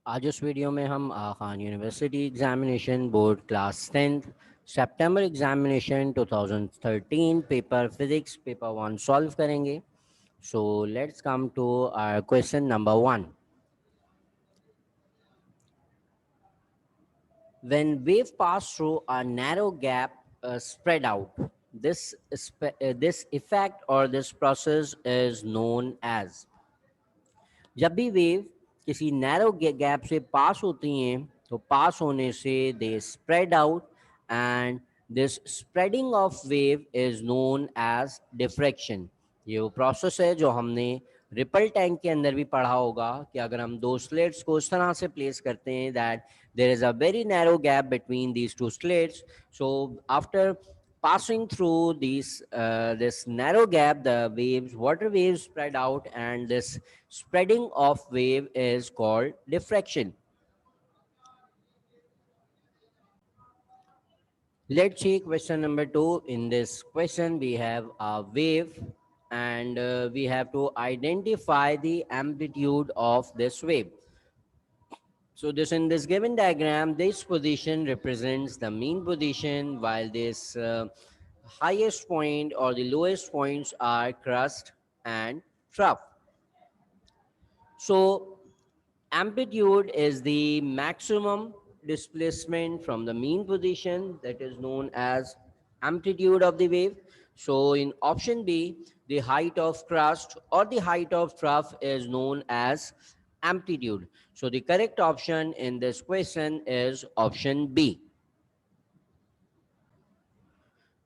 आज इस वीडियो में हम Khan university examination board class 10th सितंबर examination 2013 paper physics paper 1 solve करेंगे. So let's come to question number 1. When wave pass through a narrow gap spread out, this effect or this process is known as. जब भी wave किसी narrow gap से पास होती हैं तो पास होने से they spread out and this spreading of wave is known as diffraction. ये वो प्रोसेस है जो हमने रिपल टैंक के अंदर भी पढ़ा होगा कि अगर हम दो स्लेट्स को उस तरह से प्लेस करते हैं that there is a very narrow gap between these two slits. So after passing through this narrow gap, the waves water waves spread out, and this spreading of wave is called diffraction. Let's see question number 2. In this question we have a wave, and we have to identify the amplitude of this wave. So this in this given diagram, this position represents the mean position, while this highest point or the lowest points are crust and trough. So amplitude is the maximum displacement from the mean position, that is known as amplitude of the wave. So in option B, the height of crust or the height of trough is known as amplitude. So the correct option in this question is option B.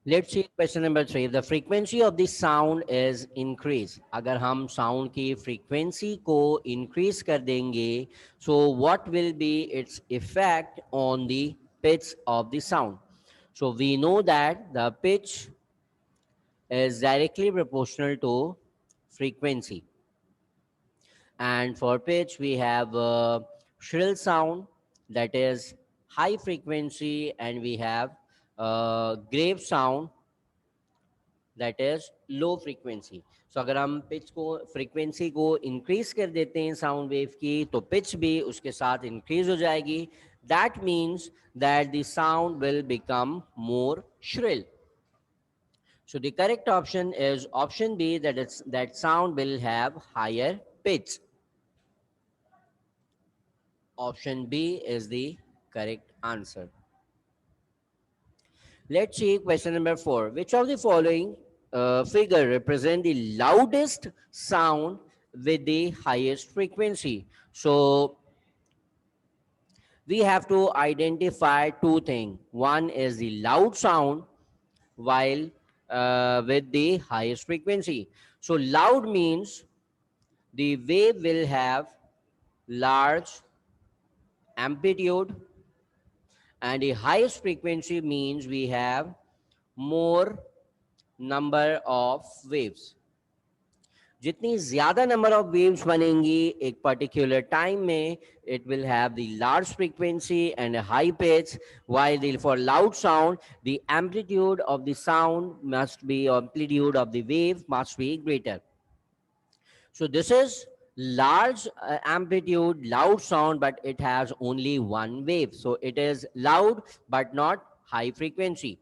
Let's see question number 3. If the frequency of the sound is increased, अगर हम sound की frequency को increase कर देंगे, so what will be its effect on the pitch of the sound? So we know that the pitch is directly proportional to frequency, and for pitch we have shrill sound, that is high frequency, and we have grave sound, that is low frequency. So अगर हम pitch को frequency को increase कर देते हैं sound wave की, तो pitch भी उसके साथ इंक्रीज हो जाएगी. That means that the sound will become more shrill. So the correct option is option B, that sound will have higher pitch. Option B is the correct answer. Let's see question number 4. Which of the following figure represent the loudest sound with the highest frequency? So we have to identify two things. One is the loud sound while with the highest frequency. So loud means the wave will have large amplitude, and the highest frequency means we have more number of waves. जितनी ज्यादा number of waves बनेंगी एक particular time में, it will have the large frequency and a high pitch, while for loud sound the amplitude of the sound must be, amplitude of the wave must be greater. So this is large amplitude loud sound, but it has only one wave, so it is loud but not high frequency.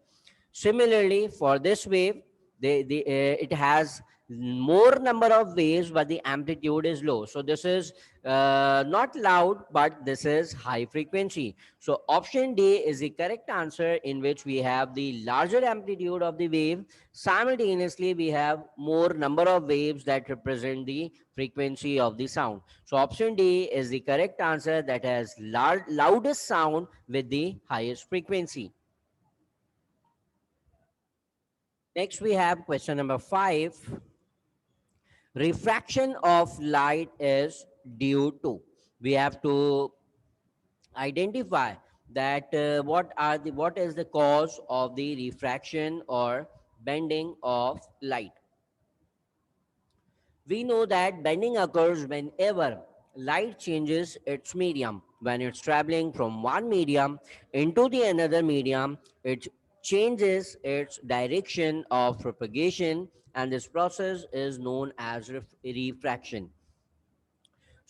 Similarly, for this wave, it has more number of waves, but the amplitude is low. So this is not loud, but this is high frequency. So option D is the correct answer, in which we have the larger amplitude of the wave. Simultaneously, we have more number of waves that represent the frequency of the sound. So option D is the correct answer, that has loudest sound with the highest frequency. Next, we have question number 5. Refraction of light is due to. We have to identify that what is the cause of the refraction or bending of light. We know that bending occurs whenever light changes its medium. When it's traveling from one medium into the another medium, it changes its direction of propagation, and this process is known as refraction.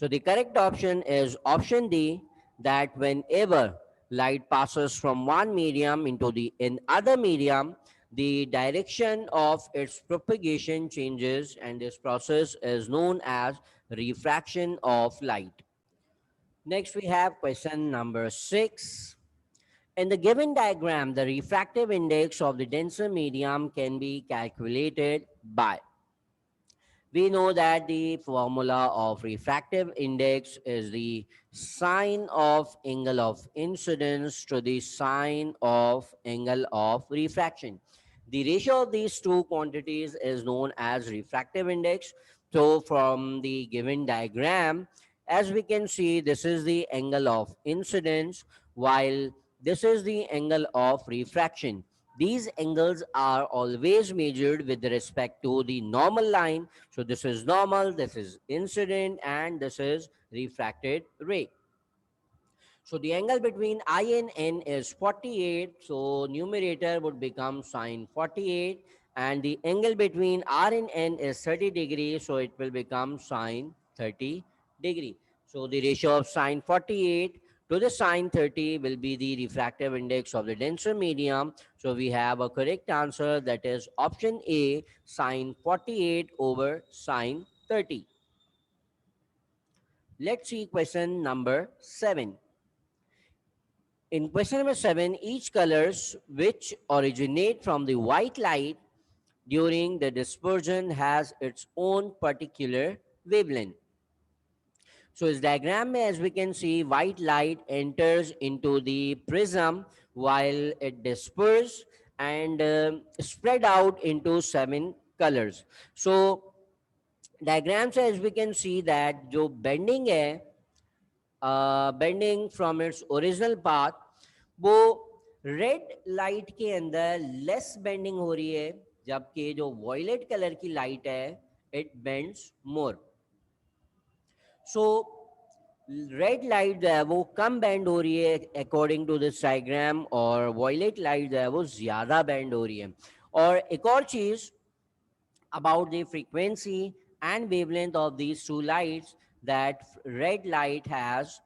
So the correct option is option D, that whenever light passes from one medium into the another medium, the direction of its propagation changes, and this process is known as refraction of light. Next, we have question number 6. In the given diagram, the refractive index of the denser medium can be calculated by. We know that the formula of refractive index is the sine of angle of incidence to the sine of angle of refraction. The ratio of these two quantities is known as refractive index. So from the given diagram, as we can see, this is the angle of incidence, while this is the angle of refraction. These angles are always measured with respect to the normal line. So this is normal, this is incident, and this is refracted ray. So the angle between I and N is 48. So numerator would become sine 48. And the angle between R and N is 30 degrees. So it will become sine 30 degree. So the ratio of sine 48 to the sine 30 will be the refractive index of the denser medium. So we have a correct answer, that is option A, sine 48 over sine 30. Let's see question number 7. In question number 7, each colors which originate from the white light during the dispersion has its own particular wavelength. So इस diagram में, as we can see, white light enters into the prism while it disperses and spread out into 7 colors. So diagram से as we can see that जो bending है, bending from its original path, वो red light के अंदर less bending हो रही है, जबकि जो वॉयलेट कलर की लाइट है it bends more. So red light जो है वो कम बेंड हो रही है अकॉर्डिंग टू दिस डायग्राम, और वॉयलेट लाइट जो है वो ज़्यादा बेंड हो रही है. और एक और चीज़ about the frequency and wavelength of these two lights, that red light has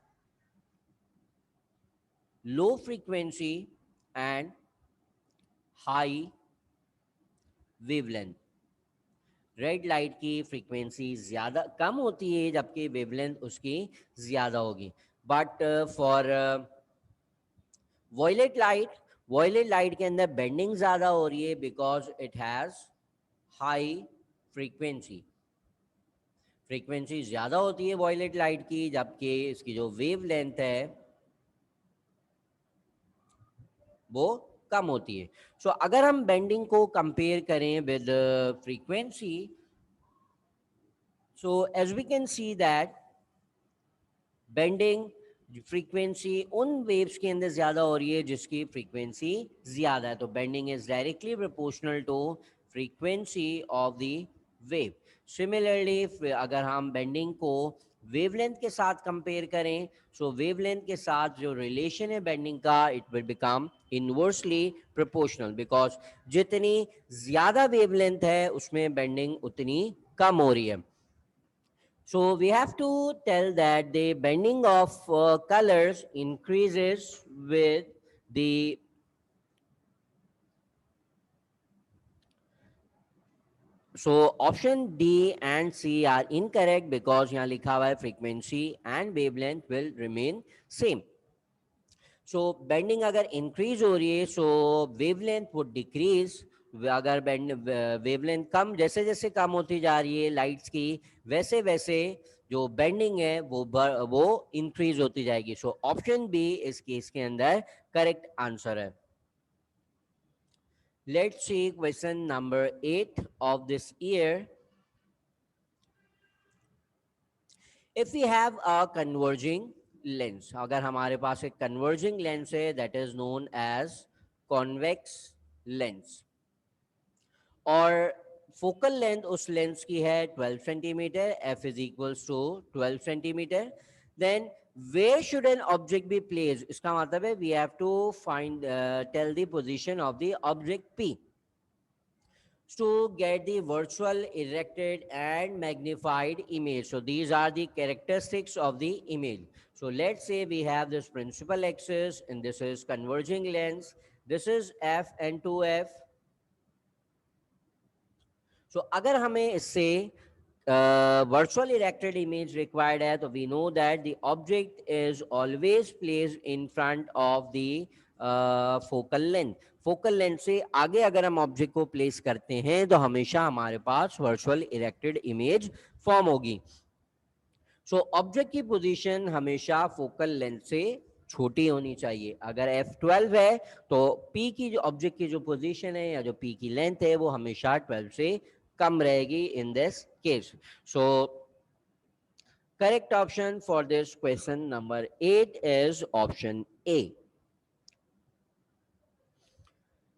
low frequency and high wavelength. Red light की फ्रीक्वेंसी ज़्यादा कम होती है जबकि वेवलेंथ उसकी ज़्यादा होगी. बट फॉर वॉयलेट लाइट के अंदर बेंडिंग ज़्यादा हो रही है because it has high frequency. Frequency ज़्यादा होती है वॉयलेट लाइट की, जबकि इसकी जो वेवलेंथ है वो कम होती है. सो अगर हम बेंडिंग को कंपेयर करें with frequency, so as we can see that bending frequency उन वेव्स के अंदर ज़्यादा हो रही है जिसकी फ्रीक्वेंसी ज़्यादा है. तो bending is directly proportional to frequency of the wave. Similarly अगर हम बेंडिंग को वेवलेंथ के साथ कंपेयर करें, सो वेवलेंथ के साथ जो रिलेशन है बेंडिंग का, it will become inversely proportional, because जितनी ज़्यादा वेवलेंथ है उसमें बेंडिंग उतनी कम हो रही है. So we have to tell that the bending of colors increases with the, so option D and C are incorrect because यहाँ लिखा हुआ है frequency and wavelength will remain same. So bending अगर इंक्रीज हो रही है सो वेवलेंथ वुड डिक्रीज. अगर wavelength कम, जैसे जैसे कम होती जा रही है लाइट्स की, वैसे वैसे जो बेंडिंग है वो इंक्रीज होती जाएगी. सो ऑप्शन बी इस केस के अंदर करेक्ट आंसर है. Let's see question number 8 of this year. If we have a converging lens, अगर हमारे पास एक कन्वर्जिंग लेंस है that is known as convex lens, और फोकल लेंथ उस लेंस की है 12 centimetre, F is equals to 12 centimetre, then where should an object be place. इसका मतलब है we have to find tell the position of the object P. to get the virtual erected and magnified image. So these are the characteristics of the image. So let's say we have this principal axis and this is converging lens. This is f and 2f. So अगर हमें इससे virtual erected image required है तो we know that the object is always placed in front of the focal length. Focal length से आगे अगर हम object को प्लेस करते हैं तो हमेशा हमारे पास वर्चुअल इरेक्टेड इमेज फॉर्म होगी. सो ऑब्जेक्ट की पोजीशन हमेशा फोकल लेंथ से छोटी होनी चाहिए. अगर f12 है तो p की जो ऑब्जेक्ट की जो पोजीशन है या जो p की लेंथ है वो हमेशा 12 से कम रहेगी इन this case. So correct option for this question number 8 is option A.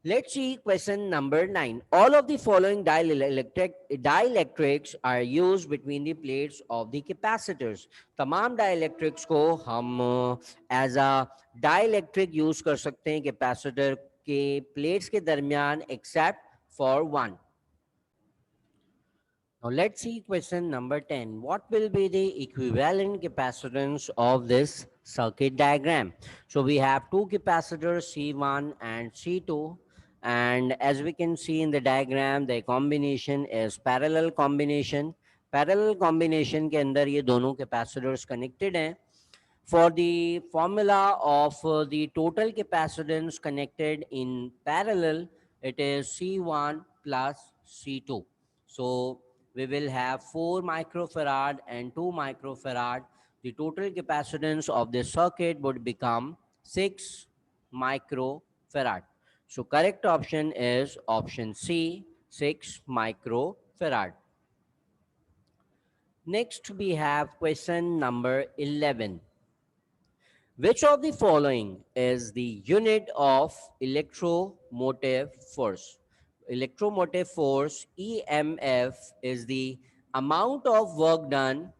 Let's see question number 9. All of the following dielectrics are used between the plates of the capacitors. तमाम dielectrics को हम as a dielectric use कर सकते हैं capacitor के plates के दरमियान except for one. Now let's see question number 10. What will be the equivalent capacitance of this circuit diagram? So we have two capacitors C1 and C2, and as we can see in the diagram the combination is parallel combination. Parallel combination के अंदर ये दोनों capacitors connected हैं. For the formula of the total capacitance connected in parallel, it is C1 plus C2. So we will have 4 microfarad and 2 microfarad. The total capacitance of this circuit would become 6 microfarad. So correct option is option C, 6 microfarad. Next we have question number 11. Which of the following is the unit of electromotive force? Electromotive force, EMF, is the amount of work done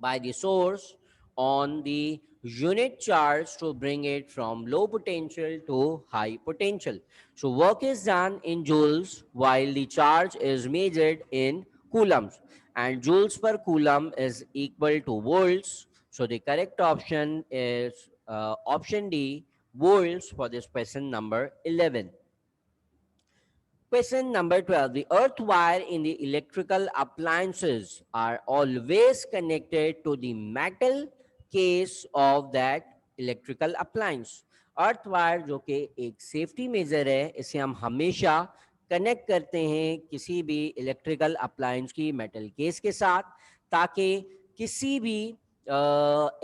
by the source on the unit charge to bring it from low potential to high potential. So work is done in joules while the charge is measured in coulombs, and joules per coulomb is equal to volts. So the correct option is option D, volts, for this question number 11. Question number 12. The earth wire in the electrical appliances are always connected to the metal case of that electrical appliance. Earth wire जो कि एक safety major है, इसे हम हमेशा connect करते हैं किसी भी इलेक्ट्रिकल अप्लायंस की मेटल केस के साथ, ताकि किसी भी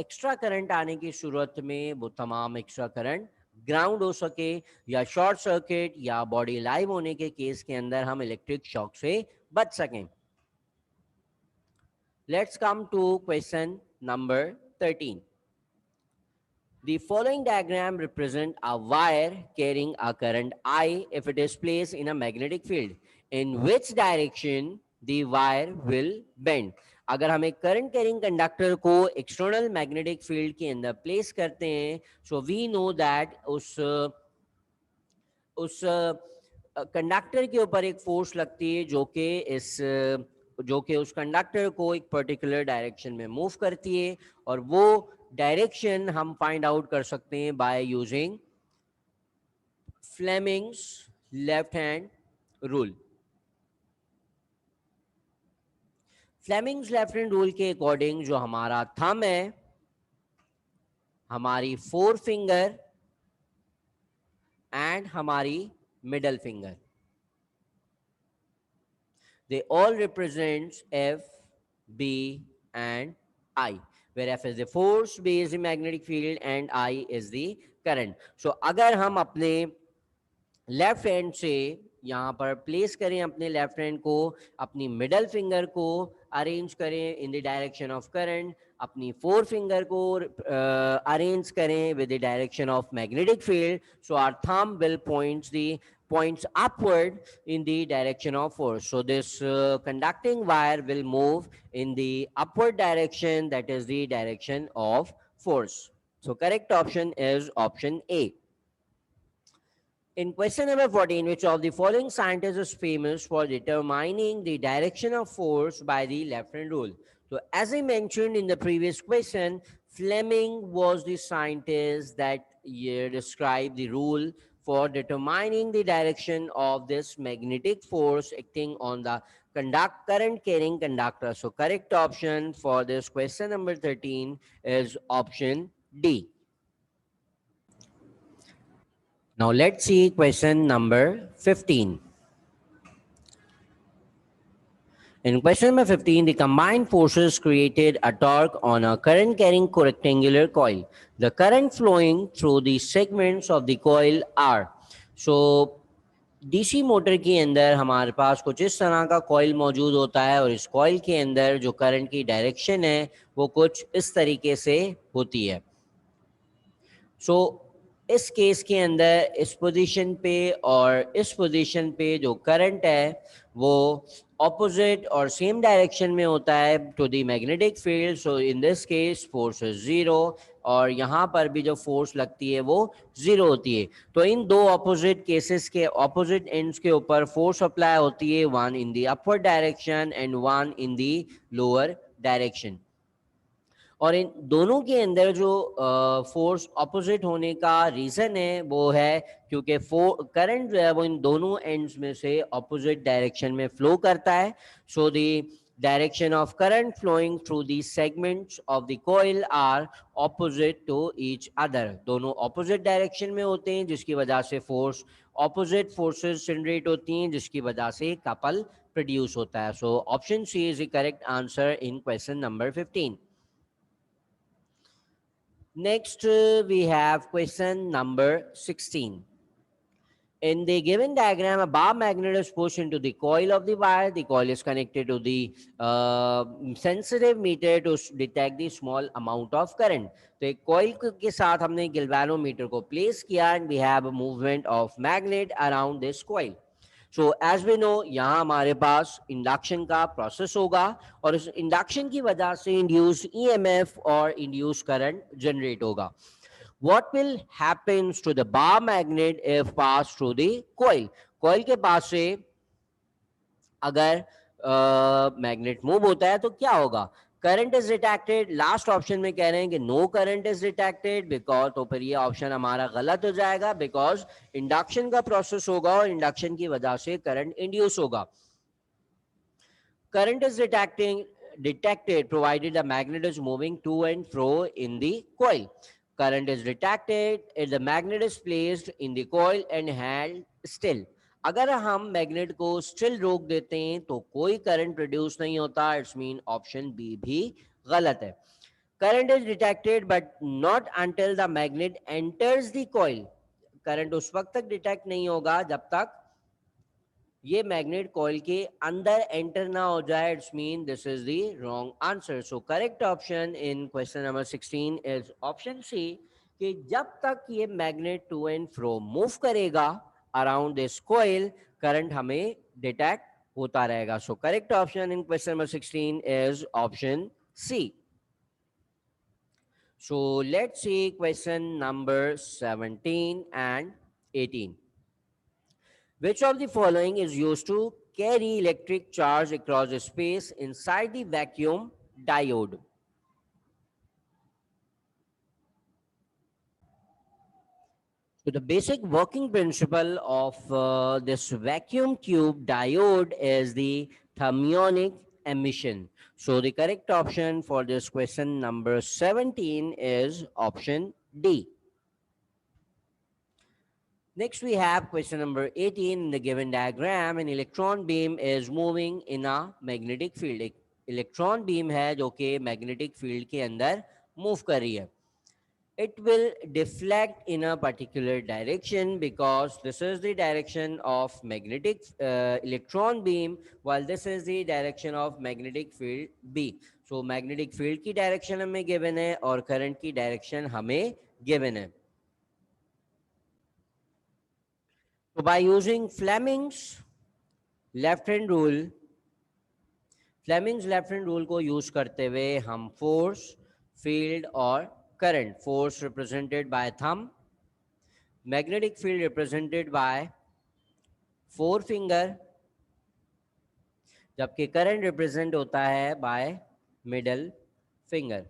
एक्स्ट्रा करंट आने की सूरत में वो तमाम एक्स्ट्रा करंट ग्राउंड हो सके, या शॉर्ट सर्किट या बॉडी लाइव होने के केस के अंदर हम इलेक्ट्रिक शॉक से बच सकें. Let's come to question number 13. The following diagram represent a wire carrying a current I if it is placed in a magnetic field. In which direction the wire will bend? अगर हम एक current carrying conductor को external magnetic field के अंदर place करते हैं, so we know that उस conductor के ऊपर एक फोर्स लगती है जो कि उस कंडक्टर को एक पर्टिकुलर डायरेक्शन में मूव करती है, और वो डायरेक्शन हम फाइंड आउट कर सकते हैं by using Fleming's left hand rule. Fleming's left hand rule के अकॉर्डिंग जो हमारा थंब है, हमारी फोर फिंगर एंड हमारी middle finger, they all represents F, B and I, where F is the force, B is the magnetic field and I is the current. So अगर हम अपने left hand से यहाँ पर place करें अपने left hand को, अपनी मिडल फिंगर को अरेंज करें in the direction of current, अपनी फोर फिंगर को अरेंज करें with the direction of magnetic field, so our thumb will points upward in the direction of force. So this conducting wire will move in the upward direction, that is the direction of force. So correct option is option A. In question number 14, which of the following scientist is famous for determining the direction of force by the left hand rule? So, as I mentioned in the previous question, Fleming was the scientist that described the rule for determining the direction of this magnetic force acting on the current carrying conductor. So, correct option for this question number 13 is option D. Now, let's see question number 15. In question number 15, the combined forces created a torque on a current carrying rectangular coil. The current flowing through the segments of the coil are. So, DC motor के अंदर हमारे पास कुछ इस तरह का coil मौजूद होता है और इस कॉइल के अंदर जो करंट की डायरेक्शन है वो कुछ इस तरीके से होती है. सो इस केस के अंदर इस पोजीशन पे और इस पोजीशन पे जो करंट है वो ऑपोजिट और सेम डायरेक्शन में होता है to the magnetic field. So in this case force is zero और यहाँ पर भी जो फोर्स लगती है वो जीरो होती है. तो इन दो ऑपोजिट केसेस के ऑपोजिट एंड्स के ऊपर फोर्स अप्लाई होती है, one in the upward direction and one in the lower direction. और इन दोनों के अंदर जो फोर्स ऑपोजिट होने का रीज़न है वो है क्योंकि करंट जो है वो इन दोनों एंड्स में से ऑपोजिट डायरेक्शन में फ्लो करता है. So the direction of current flowing through the segments of the coil are opposite to each other. दोनों ऑपोजिट डायरेक्शन में होते हैं जिसकी वजह से फोर्स ऑपोजिट फोर्सेस जनरेट होती हैं जिसकी वजह से कपल प्रोड्यूस होता है. So option C is the correct answer in question number 15. Next, we have question number 16. In the given diagram, a bar magnet is pushed into the coil of the wire. The coil is connected to the sensitive meter to detect the small amount of current. तो एक coil के साथ हमने galvanometer को place किया and we have a movement of magnet around this coil. So as we know यहाँ हमारे पास induction का प्रोसेस होगा और इस इंडक्शन की वजह से इंड्यूस ईएमएफ और इंड्यूस करंट जनरेट होगा. What will happens to the bar magnet if pass through the coil? coil के पास से अगर मैग्नेट मूव होता है तो क्या होगा? Current is detected. Last option में कह रहे हैं कि no current is detected because, तो फिर ये ऑप्शन हमारा गलत हो जाएगा बिकॉज इंडक्शन का प्रोसेस होगा और इंडक्शन की वजह से करंट इंड्यूस होगा. Current is detected provided the magnet is moving to and fro in the coil. Current is detected if the magnet is placed in the coil and held still. अगर हम magnet को still रोक देते हैं तो कोई current produce नहीं होता. इट्स मीन ऑप्शन बी भी गलत है. Current is detected but not until the magnet enters the coil. Current उस वक्त तक डिटेक्ट नहीं होगा जब तक ये मैग्नेट कॉइल के अंदर एंटर ना हो जाए. It's mean this is the wrong answer. So correct option in question number 16 is option C कि जब तक ये magnet to and fro move करेगा अराउंड दिस कॉइल करंट हमें डिटेक्ट होता रहेगा. So correct option in question number 16 is option C. So let's see question number 17 and 18. Which of the following is used to carry electric charge across space inside the vacuum diode? So the basic working principle of this vacuum tube diode is the thermionic emission. So the correct option for this question number 17 is option D. Next, we have question number 18. In the given diagram, an electron beam is moving in a magnetic field. एक electron beam है जो कि magnetic field के अंदर move कर रही है. It will deflect in a particular direction because this is the direction of magnetic electron beam, while this is the direction of magnetic field B. So magnetic field की direction हमें given है और current की direction हमें given है. So by using Fleming's left hand rule को use करते हुए हम फोर्स, फील्ड और current, force represented by thumb, Magnetic field represented by forefinger, जबकि करंट रिप्रेजेंट होता है बाय मिडल फिंगर.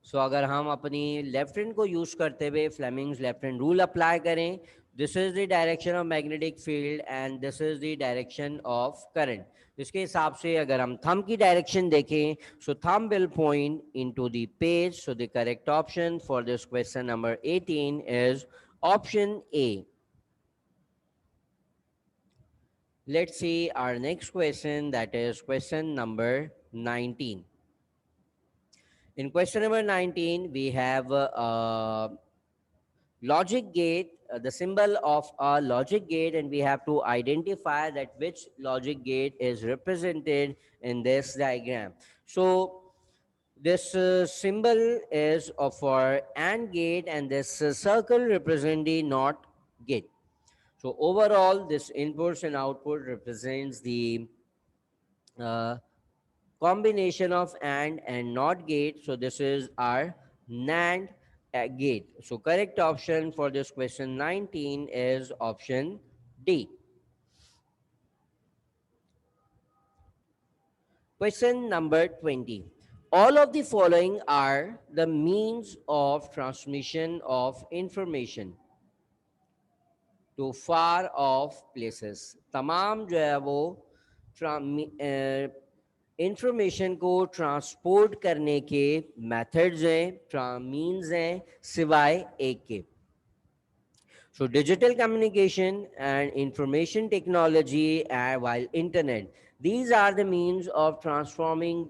सो अगर हम अपनी लेफ्ट हैंड को यूज करते हुए Fleming's left hand rule apply करें, this is the direction of magnetic field and this is the direction of current. इसके हिसाब से अगर हम थंब की डायरेक्शन देखें, so thumb will point into the page. So the correct option for this question number 18 is option A. Let's see our next question, that is question number 19. In question number 19, we have logic gate, the symbol of a logic gate, and we have to identify that which logic gate is represented in this diagram. So this symbol is of for AND gate, and this circle represent the NOT gate. So overall, this inputs and output represents the uh, combination of and NOT gate. So this is our NAND gate. So correct option for this question 19 is option D. Question number 20. All of the following are the means of transmission of information to far off places. तमाम जो है वो information को transport करने के methods हैं, means हैं, सिवाय एक के. So digital communication and information technology while internet, these are the means of transferring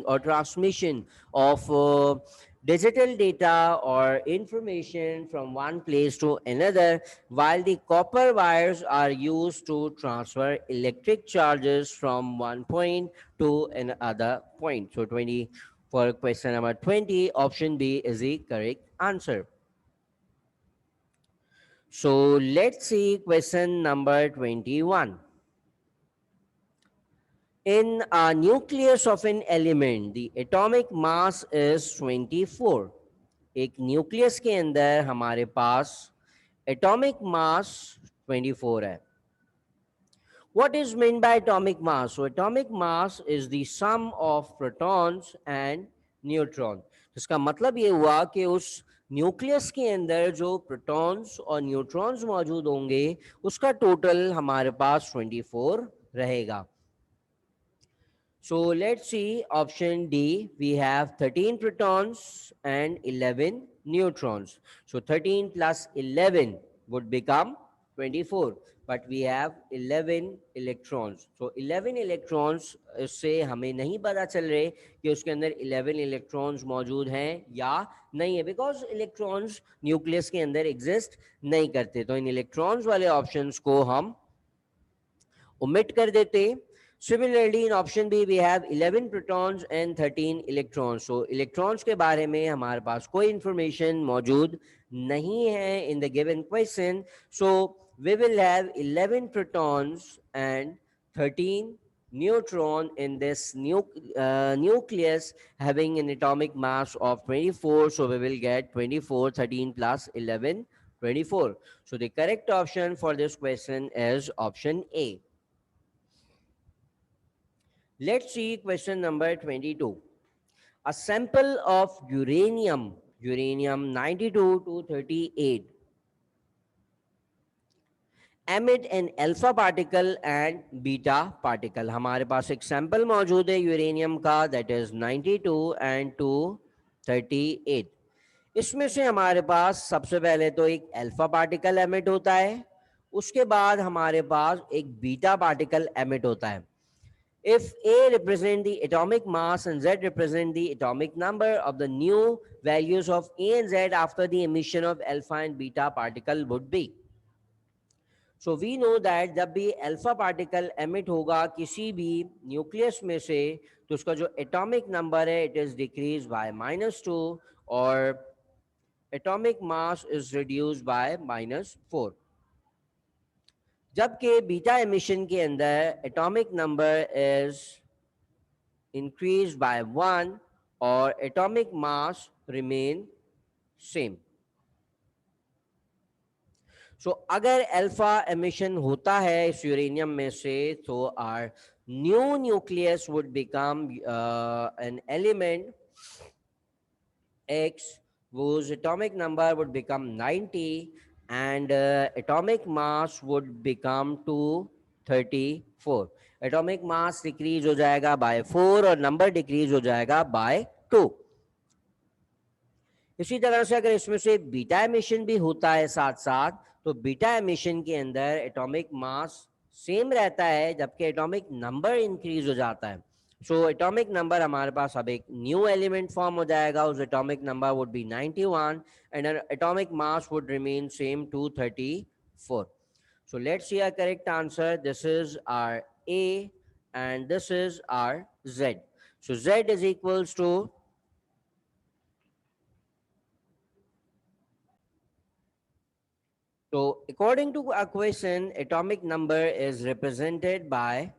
or transmission of digital data or information from one place to another, while the copper wires are used to transfer electric charges from one point to another point. So 20 for question number 20, option B is the correct answer. So let's see question number 21. In a nucleus of an element, the atomic mass is 24. एक nucleus के अंदर हमारे पास atomic mass 24 है. What is meant by atomic mass? So atomic mass is the sum of protons and neutron. इसका मतलब ये हुआ कि उस न्यूक्लियस के अंदर जो प्रोटॉन्स और न्यूट्रॉन्स मौजूद होंगे उसका टोटल हमारे पास 24 रहेगा. So let's see option D. We have 13 protons and 11 neutrons. So 13 plus 11 would become 24. But we have 11 electrons. So 11 electrons से हमें नहीं पता चल रहे कि उसके अंदर 11 electrons मौजूद हैं या नहीं है, because electrons न्यूक्लियस के अंदर exist नहीं करते. तो इन electrons वाले options को हम omit कर देते. Similarly, in option B, we have 11 protons and 13 electrons. So, electrons के बारे में हमारे पास कोई information मौजूद नहीं है in the given question. So, we will have 11 protons and 13 neutron in this nucleus having an atomic mass of 24. So, we will get 24, 13 plus 11, 24. So, the correct option for this question is option A. Let's see question number 22. A sample of uranium 92 to 38, emit an alpha particle and beta particle. हमारे पास एक sample मौजूद है uranium का, that is 92 and 238. इसमें से हमारे पास सबसे पहले तो एक अल्फा पार्टिकल एमिट होता है, उसके बाद हमारे पास एक बीटा पार्टिकल एमिट होता है. If A represent the atomic mass and Z represent the atomic number of the new values of A and Z after the emission of alpha and beta particle would be. So we know that जब भी alpha particle emit होगा किसी भी nucleus में से, तो उसका जो atomic number है it is decreased by -2 or atomic mass is reduced by -4. जबकि बीटा एमिशन के अंदर atomic number is increased by 1 or atomic mass remain same. सो अगर अल्फा एमिशन होता है इस यूरेनियम में से, तो our new nucleus would become an element X, whose atomic number would become 90, and atomic mass would become 234. Atomic mass decrease हो जाएगा by 4 और number decrease हो जाएगा by 2. इसी तरह से अगर इसमें से बीटा एमिशन भी होता है साथ साथ, तो बीटा एमिशन के अंदर एटॉमिक मास सेम रहता है जबकि एटॉमिक नंबर इंक्रीज हो जाता है. सो एटॉमिक नंबर हमारे पास अब एक न्यू एलिमेंट फॉर्म हो जाएगा. उस atomic number would be 91 and atomic mass would remain same 234. So let's see our correct answer. This is our A and this is our Z. So Z is equals to, so according to our question, atomic number is represented by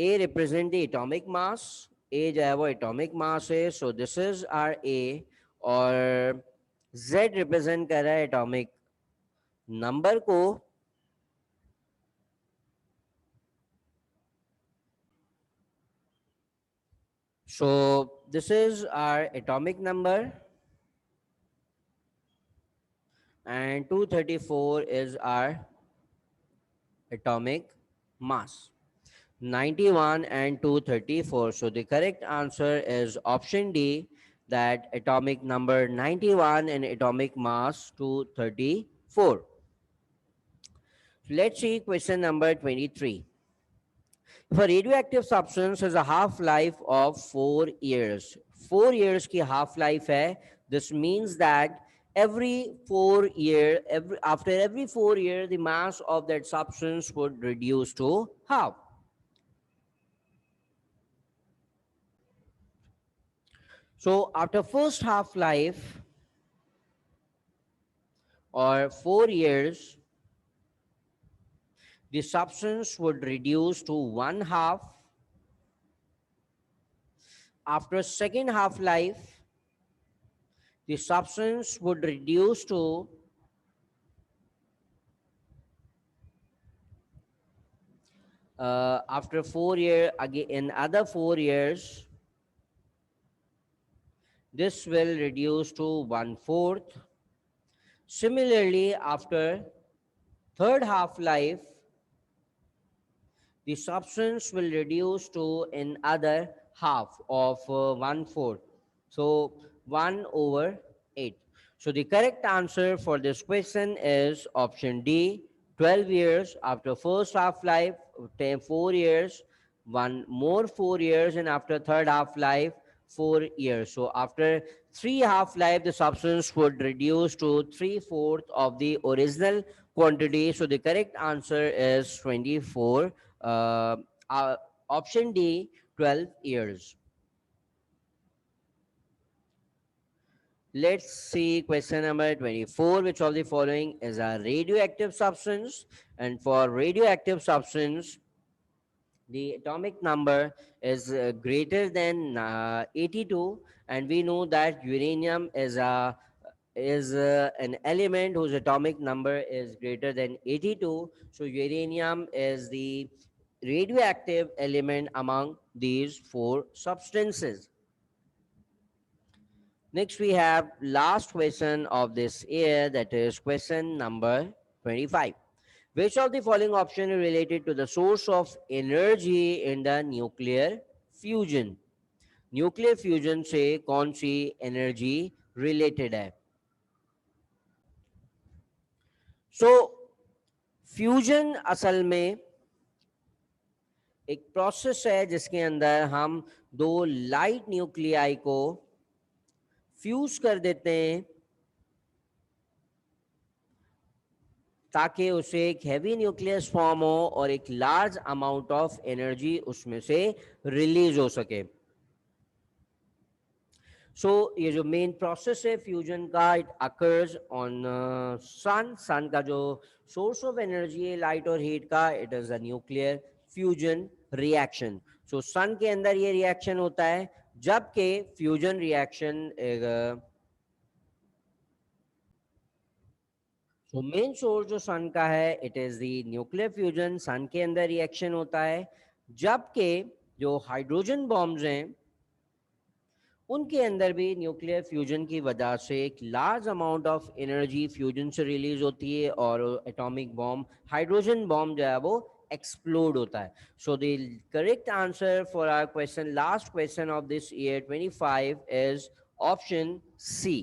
A represent the atomic mass. A जो है वो atomic mass है. So this is our A. और Z represent कर रहा है atomic number को. So this is our atomic number and 234 is our atomic mass. 91 and 234. So the correct answer is option D, that atomic number 91 and atomic mass 234. Let's see question number 23. If a radioactive substance has a half-life of 4 years, 4 years की half-life है, this means that after every 4 years, the mass of that substance would reduce to half. So after first half-life or 4 years, the substance would reduce to 1/2. After second half-life, the substance would reduce to after 4 years, again in other 4 years, this will reduce to 1/4. Similarly, after third half-life, the substance will reduce to another half of 1/4. So 1/8. So the correct answer for this question is option D, 12 years. After first half-life, 4 years, one more 4 years, and after third half-life, 4 years. So after 3 half-life, the substance would reduce to 3/4 of the original quantity. So the correct answer is 24. Uh, uh, Option D, 12 years. Let's see question number 24. Which of the following is a radioactive substance? And for radioactive substance, the atomic number is greater than 82, and we know that uranium is an element whose atomic number is greater than 82. So uranium is the radioactive element among these four substances. Next, we have last question of this year, that is question number 25. Which of the following option is related to the source of energy in the nuclear fusion? Nuclear fusion से कौन सी energy related है? सो fusion असल में एक process है जिसके अंदर हम दो लाइट न्यूक्लियाई को फ्यूज कर देते हैं ताकि उसे एक हैवी न्यूक्लियस फॉर्म हो और एक लार्ज अमाउंट ऑफ एनर्जी उसमें से रिलीज हो सके. सो ये जो मेन प्रोसेस है फ्यूजन का, it occurs on sun. Sun का जो सोर्स ऑफ एनर्जी है लाइट और हीट का, it is a nuclear fusion reaction. So sun के अंदर ये रिएक्शन होता है, जबकि फ्यूजन रिएक्शन तो मेन सोर्स जो सन का है, it is the nuclear fusion, sun के अंदर रिएक्शन होता है, जबकि जो हाइड्रोजन बॉम्ब्स हैं उनके अंदर भी न्यूक्लियर फ्यूजन की वजह से एक large amount of energy fusion से रिलीज होती है और एटॉमिक बॉम्ब, हाइड्रोजन बॉम्ब जो है वो एक्सप्लोड होता है. So the correct answer for our question, last question of this year 25 is option C.